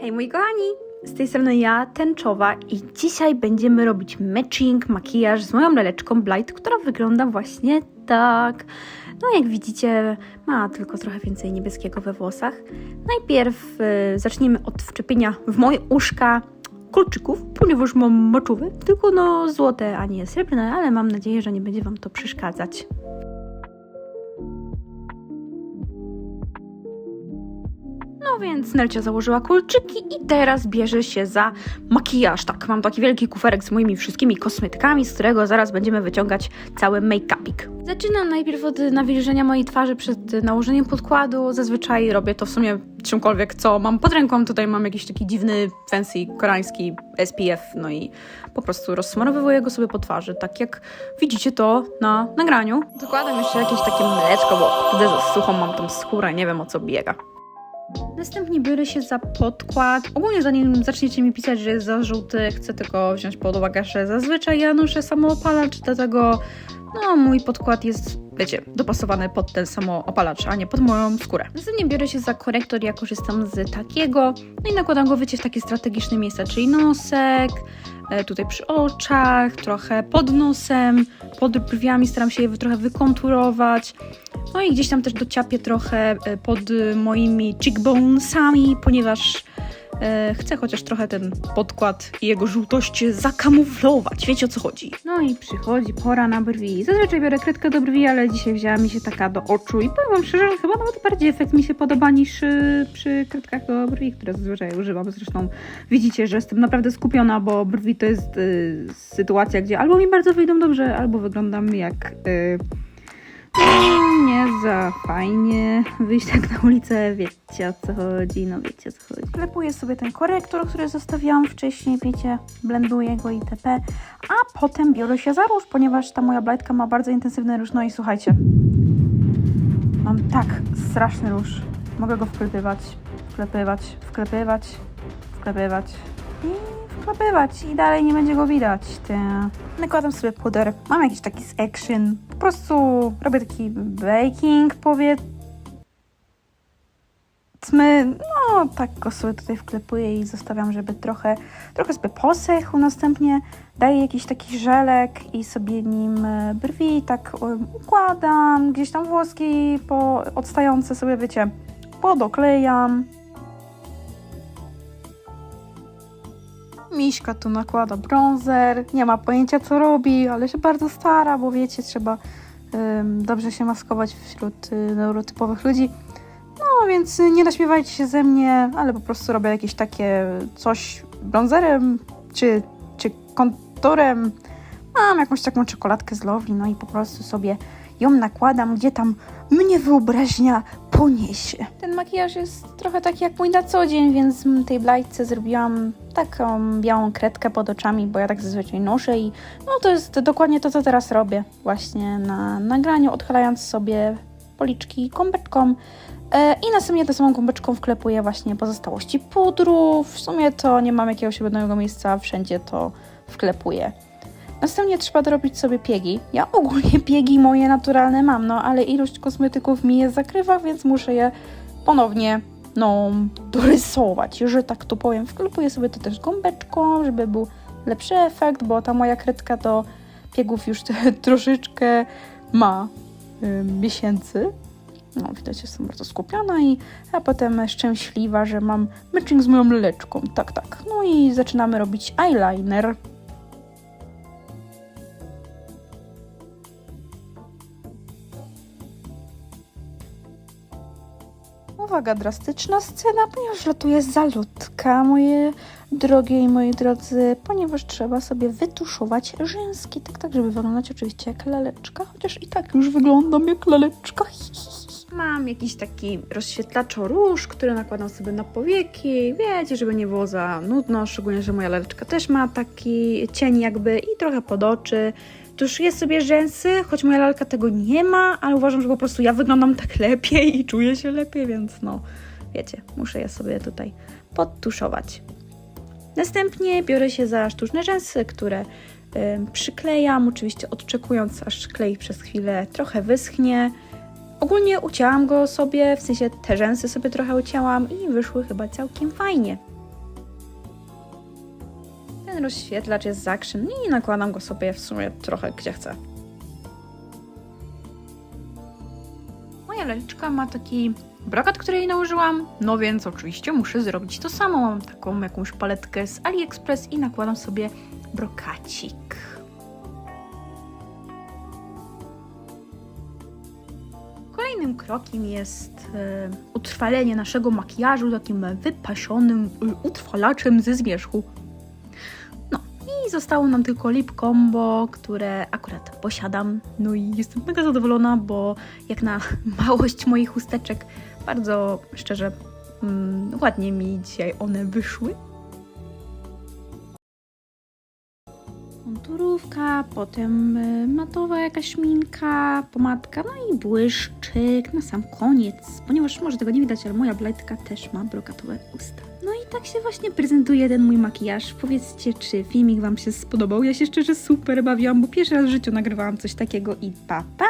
Hej moi kochani, z tej strony ja, Tęczowa i dzisiaj będziemy robić matching, makijaż z moją laleczką Blight, która wygląda właśnie tak. No jak widzicie, ma tylko trochę więcej niebieskiego we włosach. Najpierw zaczniemy od wczepienia w moje uszka kolczyków, ponieważ mam maczowe, tylko no złote, a nie srebrne, ale mam nadzieję, że nie będzie Wam to przeszkadzać. No więc Nelcia założyła kolczyki i teraz bierze się za makijaż. Tak, mam taki wielki kuferek z moimi wszystkimi kosmetykami, z którego zaraz będziemy wyciągać cały make-upik. Zaczynam najpierw od nawilżenia mojej twarzy przed nałożeniem podkładu. Zazwyczaj robię to w sumie czymkolwiek, co mam pod ręką. Tutaj mam jakiś taki dziwny, fancy, koreański SPF, no i po prostu rozsmarowuję go sobie po twarzy, tak jak widzicie to na nagraniu. Dokładam jeszcze jakieś takie mleczko, bo wtedy za suchą mam tą skórę, nie wiem o co biega. Następnie biorę się za podkład. Ogólnie zanim zaczniecie mi pisać, że jest za żółty, chcę tylko wziąć pod uwagę, że zazwyczaj ja noszę samoopalacz, dlatego no mój podkład jest, wiecie, dopasowany pod ten samoopalacz, a nie pod moją skórę. Następnie biorę się za korektor, ja korzystam z takiego, no i nakładam go, wiecie, w takie strategiczne miejsca, czyli nosek, tutaj przy oczach, trochę pod nosem, pod brwiami, staram się je trochę wykonturować. No i gdzieś tam też dociapię trochę pod moimi cheekbonesami, ponieważ chcę chociaż trochę ten podkład i jego żółtość zakamuflować. Wiecie o co chodzi. No i przychodzi pora na brwi. Zazwyczaj biorę kredkę do brwi, ale dzisiaj wzięła mi się taka do oczu i powiem wam szczerze, że chyba nawet bardziej efekt mi się podoba niż przy kredkach do brwi, które zazwyczaj używam. Zresztą widzicie, że jestem naprawdę skupiona, bo brwi to jest sytuacja, gdzie albo mi bardzo wyjdą dobrze, albo wyglądam jak... nie za fajnie wyjść tak na ulicę, wiecie o co chodzi, no wiecie o co chodzi. Klepuję sobie ten korektor, który zostawiałam wcześniej, wiecie, blenduję go itp. A potem biorę się za róż, ponieważ ta moja Blightka ma bardzo intensywny róż, no i słuchajcie, mam tak straszny róż, mogę go wklepywać i dalej nie będzie go widać. Nakładam sobie puder, mam jakiś taki z Action, po prostu robię taki baking, powiedzmy, no tak go sobie tutaj wklepuję i zostawiam, żeby trochę sobie posechł, następnie daję jakiś taki żelek i sobie nim brwi tak układam, gdzieś tam włoski odstające sobie, wiecie, podoklejam. Miśka tu nakłada bronzer, nie ma pojęcia co robi, ale się bardzo stara, bo wiecie, trzeba dobrze się maskować wśród neurotypowych ludzi. No więc nie naśmiewajcie się ze mnie, ale po prostu robię jakieś takie coś bronzerem czy konturem. Mam jakąś taką czekoladkę z Lovely, no i po prostu sobie ją nakładam, gdzie tam mnie wyobraźnia poniesie. Ten makijaż jest trochę taki jak mój na co dzień, więc tej Blightce zrobiłam taką białą kredkę pod oczami, bo ja tak zazwyczaj noszę i no to jest dokładnie to, co teraz robię właśnie na nagraniu, odchylając sobie policzki gąbeczką i następnie tą samą gąbeczką wklepuję właśnie pozostałości pudru. W sumie to nie mam jakiegoś jednego miejsca, wszędzie to wklepuję. Następnie trzeba dorobić sobie piegi. Ja ogólnie piegi moje naturalne mam, no ale ilość kosmetyków mi je zakrywa, więc muszę je ponownie, no, dorysować, że tak to powiem. Wklepuję sobie to też gąbeczką, żeby był lepszy efekt, bo ta moja kredka do piegów już troszeczkę ma miesięcy. No, widać, jestem bardzo skupiona a potem szczęśliwa, że mam matching z moją laleczką. Tak. No i zaczynamy robić eyeliner. Uwaga, drastyczna scena, ponieważ latuje zalutka, moje drogie i moi drodzy, ponieważ trzeba sobie wytuszować rzęski, tak, żeby wyglądać oczywiście jak laleczka, chociaż i tak już wyglądam jak laleczka. Mam jakiś taki rozświetlacz róż, który nakładam sobie na powieki, wiecie, żeby nie było za nudno, szczególnie, że moja laleczka też ma taki cień jakby i trochę pod oczy. Tuszuję sobie rzęsy, choć moja lalka tego nie ma, ale uważam, że po prostu ja wyglądam tak lepiej i czuję się lepiej, więc no, wiecie, muszę je sobie tutaj podtuszować. Następnie biorę się za sztuczne rzęsy, które przyklejam, oczywiście odczekując, aż klej przez chwilę trochę wyschnie. Ogólnie ucięłam go sobie, w sensie te rzęsy sobie trochę ucięłam i wyszły chyba całkiem fajnie. Ten rozświetlacz jest z Action i nakładam go sobie w sumie trochę gdzie chcę. Moja laliczka ma taki brokat, który jej nałożyłam, no więc oczywiście muszę zrobić to samo. Mam taką jakąś paletkę z AliExpress i nakładam sobie brokacik. Kolejnym krokiem jest utrwalenie naszego makijażu takim wypasionym utrwalaczem ze zmierzchu. No i zostało nam tylko lip combo, które akurat posiadam. No i jestem mega zadowolona, bo jak na małość moich chusteczek, bardzo szczerze ładnie mi dzisiaj one wyszły. Konturówka, potem matowa jakaś szminka, pomadka, no i błyszczyk na sam koniec, ponieważ może tego nie widać, ale moja blajtka też ma brokatowe usta. No i tak się właśnie prezentuje ten mój makijaż. Powiedzcie, czy filmik Wam się spodobał? Ja się szczerze super bawiłam, bo pierwszy raz w życiu nagrywałam coś takiego i pa pa!